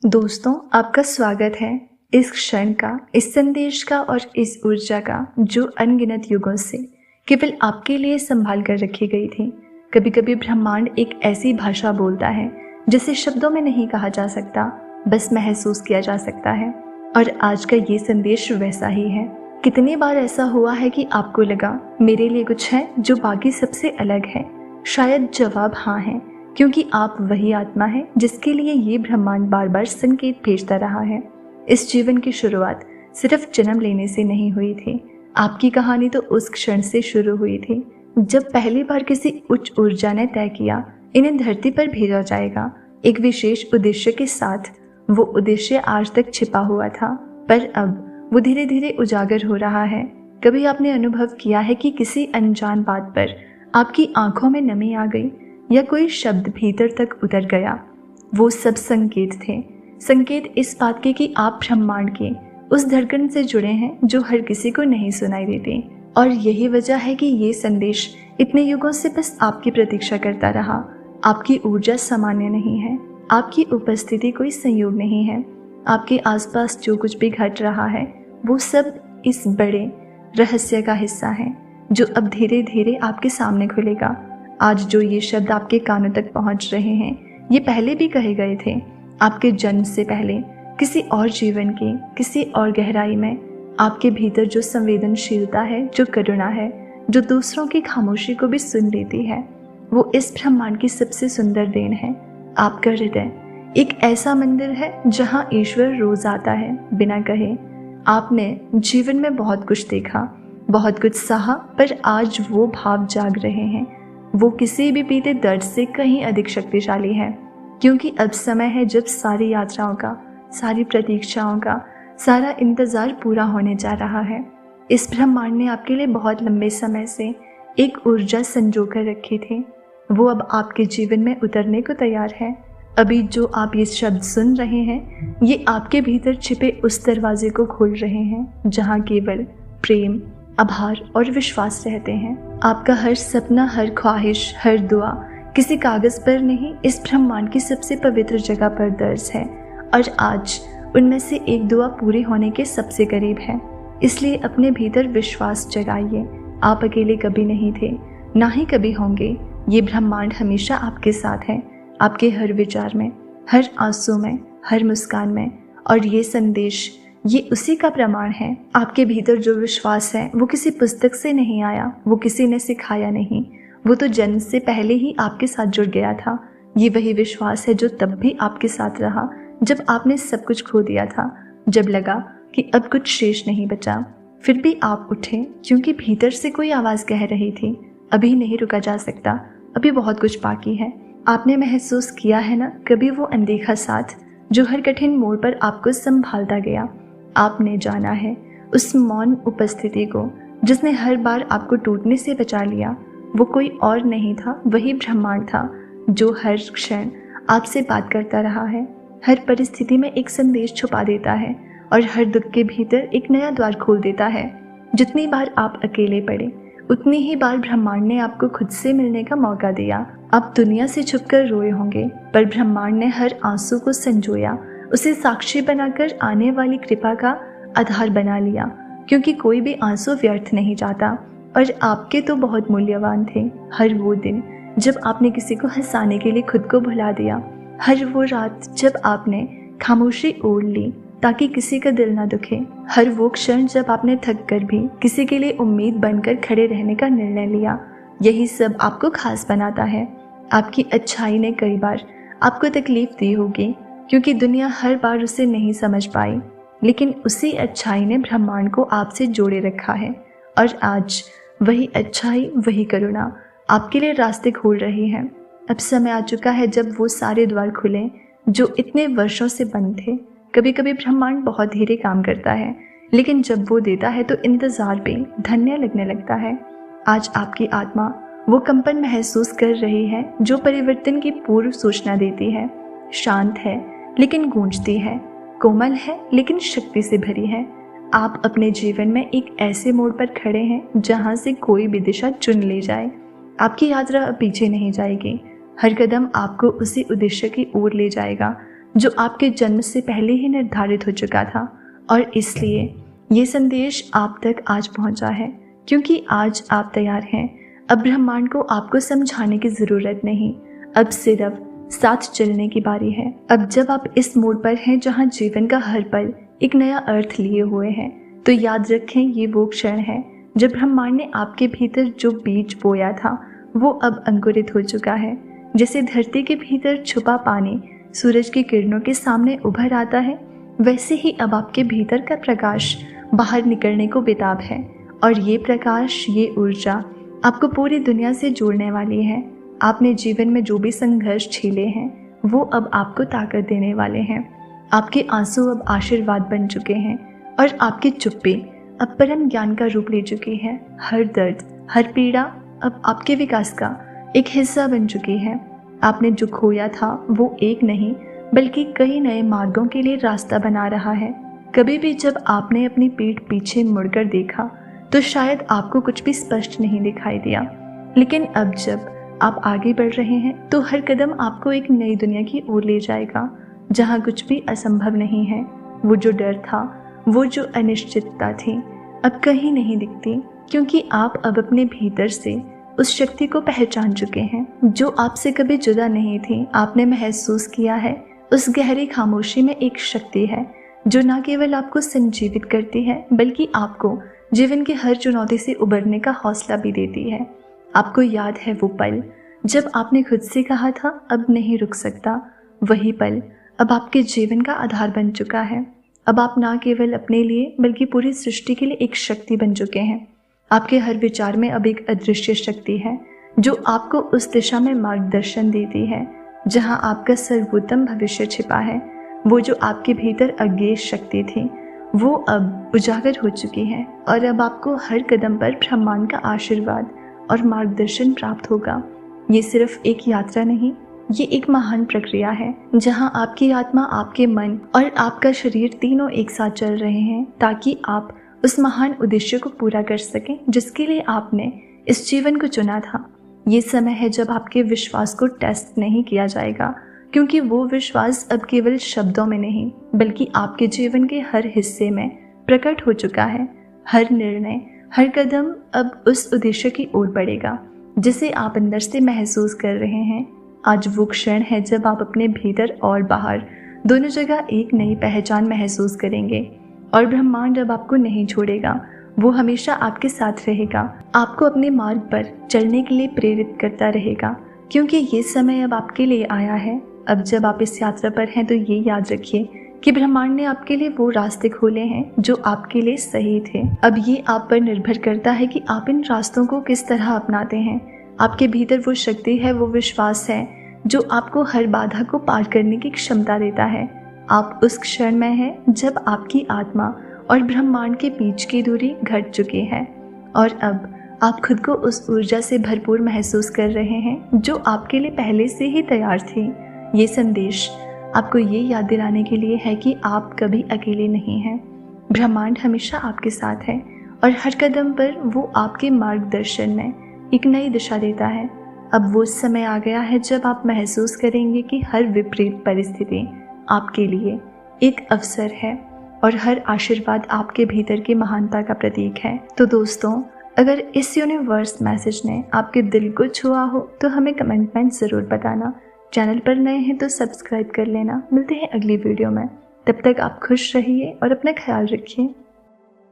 दोस्तों, आपका स्वागत है इस क्षण का, इस संदेश का और इस ऊर्जा का जो अनगिनत युगों से केवल आपके लिए संभाल कर रखी गई थी। कभी कभी ब्रह्मांड एक ऐसी भाषा बोलता है जिसे शब्दों में नहीं कहा जा सकता, बस महसूस किया जा सकता है। और आज का ये संदेश वैसा ही है। कितनी बार ऐसा हुआ है कि आपको लगा मेरे लिए कुछ है जो बाकी सबसे अलग है? शायद जवाब हाँ है, क्योंकि आप वही आत्मा हैं जिसके लिए ये ब्रह्मांड बार बार संकेत भेजता रहा है। इस जीवन की शुरुआत सिर्फ जन्म लेने से नहीं हुई थी। आपकी कहानी तो उस क्षण से शुरू हुई थी जब पहली बार किसी उच्च ऊर्जा ने तय किया, इन्हें धरती पर भेजा जाएगा एक विशेष उद्देश्य के साथ। वो उद्देश्य आज तक छिपा हुआ था, पर अब वो धीरे धीरे उजागर हो रहा है। कभी आपने अनुभव किया है कि किसी अनजान बात पर आपकी आंखों में नमी आ गई या कोई शब्द भीतर तक उतर गया? वो सब संकेत थे, संकेत इस बात के कि आप ब्रह्मांड के उस धड़कन से जुड़े हैं जो हर किसी को नहीं सुनाई देती। और यही वजह है कि ये संदेश इतने युगों से बस आपकी प्रतीक्षा करता रहा। आपकी ऊर्जा सामान्य नहीं है, आपकी उपस्थिति कोई संयोग नहीं है। आपके आसपास जो कुछ भी घट रहा है वो सब इस बड़े रहस्य का हिस्सा है जो अब धीरे धीरे आपके सामने खुलेगा। आज जो ये शब्द आपके कानों तक पहुंच रहे हैं, ये पहले भी कहे गए थे, आपके जन्म से पहले, किसी और जीवन की किसी और गहराई में। आपके भीतर जो संवेदनशीलता है, जो करुणा है, जो दूसरों की खामोशी को भी सुन लेती है, वो इस ब्रह्मांड की सबसे सुंदर देन है। आपका हृदय एक ऐसा मंदिर है जहाँ ईश्वर रोज आता है बिना कहे। आपने जीवन में बहुत कुछ देखा, बहुत कुछ सहा, पर आज वो भाव जाग रहे हैं। वो किसी भी बीते दर्द से कहीं अधिक शक्तिशाली है, क्योंकि अब समय है जब सारी यात्राओं का, सारी प्रतीक्षाओं का, सारा इंतज़ार पूरा होने जा रहा है। इस ब्रह्मांड ने आपके लिए बहुत लंबे समय से एक ऊर्जा संजो कर रखी थी। वो अब आपके जीवन में उतरने को तैयार है। अभी जो आप ये शब्द सुन रहे हैं, ये आपके भीतर छिपे उस दरवाजे को खोल रहे हैं जहाँ केवल प्रेम, आभार और विश्वास रहते हैं। आपका हर सपना, हर ख्वाहिश, हर दुआ किसी कागज पर नहीं, इस ब्रह्मांड की सबसे पवित्र जगह पर दर्ज है। और आज उनमें से एक दुआ पूरी होने के सबसे करीब है। इसलिए अपने भीतर विश्वास जगाइए। आप अकेले कभी नहीं थे, ना ही कभी होंगे। ये ब्रह्मांड हमेशा आपके साथ है, आपके हर विचार में, हर आंसू में, हर मुस्कान में। और ये संदेश, ये उसी का प्रमाण है। आपके भीतर जो विश्वास है वो किसी पुस्तक से नहीं आया, वो किसी ने सिखाया नहीं, वो तो जन्म से पहले ही आपके साथ जुड़ गया था। ये वही विश्वास है जो तब भी आपके साथ रहा जब आपने सब कुछ खो दिया था, जब लगा कि अब कुछ शेष नहीं बचा। फिर भी आप उठे, क्योंकि भीतर से कोई आवाज़ कह रही थी, अभी नहीं रुका जा सकता, अभी बहुत कुछ बाकी है। आपने महसूस किया है ना कभी वो अनदेखा साथ जो हर कठिन मोड़ पर आपको संभालता गया? आपने जाना है उस मौन उपस्थिति को जिसने हर बार आपको टूटने से बचा लिया। वो कोई और नहीं था, वही ब्रह्मांड था जो हर क्षण आपसे बात करता रहा है, हर परिस्थिति में एक संदेश छुपा देता है और हर दुख के भीतर एक नया द्वार खोल देता है। जितनी बार आप अकेले पड़े, उतनी ही बार ब्रह्मांड ने आपको खुद से मिलने का मौका दिया। आप दुनिया से छुपकर रोए होंगे, पर ब्रह्मांड ने हर आंसू को संजोया, उसे साक्षी बनाकर आने वाली कृपा का आधार बना लिया। क्योंकि कोई भी आंसू व्यर्थ नहीं जाता, और आपके तो बहुत मूल्यवान थे। हर वो दिन जब आपने किसी को हंसाने के लिए खुद को भुला दिया, हर वो रात जब आपने खामोशी ओढ़ ली ताकि किसी का दिल ना दुखे, हर वो क्षण जब आपने थक कर भी किसी के लिए उम्मीद बनकर खड़े रहने का निर्णय लिया, यही सब आपको खास बनाता है। आपकी अच्छाई ने कई बार आपको तकलीफ दी होगी, क्योंकि दुनिया हर बार उसे नहीं समझ पाई, लेकिन उसी अच्छाई ने ब्रह्मांड को आपसे जोड़े रखा है। और आज वही अच्छाई, वही करुणा आपके लिए रास्ते खोल रही है। अब समय आ चुका है जब वो सारे द्वार खुलें जो इतने वर्षों से बंद थे। कभी कभी ब्रह्मांड बहुत धीरे काम करता है, लेकिन जब वो देता है तो इंतजार भी धन्य लगने लगता है। आज आपकी आत्मा वो कंपन महसूस कर रही है जो परिवर्तन की पूर्व सूचना देती है। शांत है लेकिन गूंजती है, कोमल है लेकिन शक्ति से भरी है। आप अपने जीवन में एक ऐसे मोड़ पर खड़े हैं जहां से कोई भी दिशा चुन ले जाए, आपकी यात्रा अब पीछे नहीं जाएगी। हर कदम आपको उसी उद्देश्य की ओर ले जाएगा जो आपके जन्म से पहले ही निर्धारित हो चुका था। और इसलिए ये संदेश आप तक आज पहुंचा है, क्योंकि आज आप तैयार हैं। अब ब्रह्मांड को आपको समझाने की ज़रूरत नहीं, अब सिर्फ साथ चलने की बारी है। अब जब आप इस मोड़ पर हैं जहां जीवन का हर पल एक नया अर्थ लिए हुए है, तो याद रखें ये वो क्षण है जब ब्रह्मांड ने आपके भीतर जो बीज बोया था वो अब अंकुरित हो चुका है। जैसे धरती के भीतर छुपा पानी सूरज की किरणों के सामने उभर आता है, वैसे ही अब आपके भीतर का प्रकाश बाहर निकलने को बेताब है। और ये प्रकाश, ये ऊर्जा आपको पूरी दुनिया से जोड़ने वाली है। आपने जीवन में जो भी संघर्ष झेले हैं वो अब आपको ताकत देने वाले हैं। आपके आंसू अब आशीर्वाद बन चुके हैं और आपकी चुप्पी अब परम ज्ञान का रूप ले चुकी है। हर दर्द, हर पीड़ा अब आपके विकास का एक हिस्सा बन चुकी है। आपने जो खोया था वो एक नहीं बल्कि कई नए मार्गों के लिए रास्ता बना रहा है। कभी भी जब आपने अपनी पीठ पीछे मुड़कर देखा तो शायद आपको कुछ भी स्पष्ट नहीं दिखाई दिया, लेकिन अब जब आप आगे बढ़ रहे हैं तो हर कदम आपको एक नई दुनिया की ओर ले जाएगा, जहाँ कुछ भी असंभव नहीं है। वो जो डर था, वो जो अनिश्चितता थी, अब कहीं नहीं दिखती, क्योंकि आप अब अपने भीतर से उस शक्ति को पहचान चुके हैं जो आपसे कभी जुदा नहीं थी। आपने महसूस किया है उस गहरी खामोशी में एक शक्ति है जो न केवल आपको संजीवित करती है बल्कि आपको जीवन की हर चुनौती से उबरने का हौसला भी देती है। आपको याद है वो पल जब आपने खुद से कहा था अब नहीं रुक सकता? वही पल अब आपके जीवन का आधार बन चुका है। अब आप ना केवल अपने लिए बल्कि पूरी सृष्टि के लिए एक शक्ति बन चुके हैं। आपके हर विचार में अब एक अदृश्य शक्ति है जो आपको उस दिशा में मार्गदर्शन देती है जहां आपका सर्वोत्तम भविष्य छिपा है। वो जो आपके भीतर अज्ञेय शक्ति थी वो अब उजागर हो चुकी है और अब आपको हर कदम पर ब्रह्मांड का आशीर्वाद और मार्गदर्शन प्राप्त होगा। ये सिर्फ एक यात्रा नहीं, ये एक महान प्रक्रिया है जहां आपकी आत्मा, आपके मन और आपका शरीर तीनों एक साथ चल रहे हैं ताकि आप उस महान उद्देश्य को पूरा कर सकें जिसके लिए आपने इस जीवन को चुना था। ये समय है जब आपके विश्वास को टेस्ट नहीं किया जाएगा, क्योंकि वो विश्वास अब केवल शब्दों में नहीं बल्कि आपके जीवन के हर हिस्से में प्रकट हो चुका है। हर निर्णय, हर कदम अब उस उद्देश्य की ओर बढ़ेगा जिसे आप अंदर से महसूस कर रहे हैं। आज वो क्षण है जब आप अपने भीतर और बाहर दोनों जगह एक नई पहचान महसूस करेंगे और ब्रह्मांड अब आपको नहीं छोड़ेगा। वो हमेशा आपके साथ रहेगा, आपको अपने मार्ग पर चलने के लिए प्रेरित करता रहेगा, क्योंकि ये समय अब आपके लिए आया है। अब जब आप इस यात्रा पर हैं तो ये याद रखिए कि ब्रह्मांड ने आपके लिए वो रास्ते खोले हैं जो आपके लिए सही थे। अब ये आप पर निर्भर करता है कि आप इन रास्तों को किस तरह अपनाते हैं। आपके भीतर वो शक्ति है, वो विश्वास है जो आपको हर बाधा को पार करने की क्षमता देता है। आप उस क्षण में हैं जब आपकी आत्मा और ब्रह्मांड के बीच की दूरी घट चुकी है और अब आप खुद को उस ऊर्जा से भरपूर महसूस कर रहे हैं जो आपके लिए पहले से ही तैयार थी। ये संदेश आपको ये याद दिलाने के लिए है कि आप कभी अकेले नहीं हैं। ब्रह्मांड हमेशा आपके साथ है और हर कदम पर वो आपके मार्गदर्शन में एक नई दिशा देता है। अब वो समय आ गया है जब आप महसूस करेंगे कि हर विपरीत परिस्थिति आपके लिए एक अवसर है और हर आशीर्वाद आपके भीतर की महानता का प्रतीक है। तो दोस्तों, अगर इस यूनिवर्स मैसेज ने आपके दिल को छुआ हो तो हमें कमेंट में ज़रूर बताना। चैनल पर नए हैं तो सब्सक्राइब कर लेना। मिलते हैं अगली वीडियो में, तब तक आप खुश रहिए और अपना ख्याल रखिए।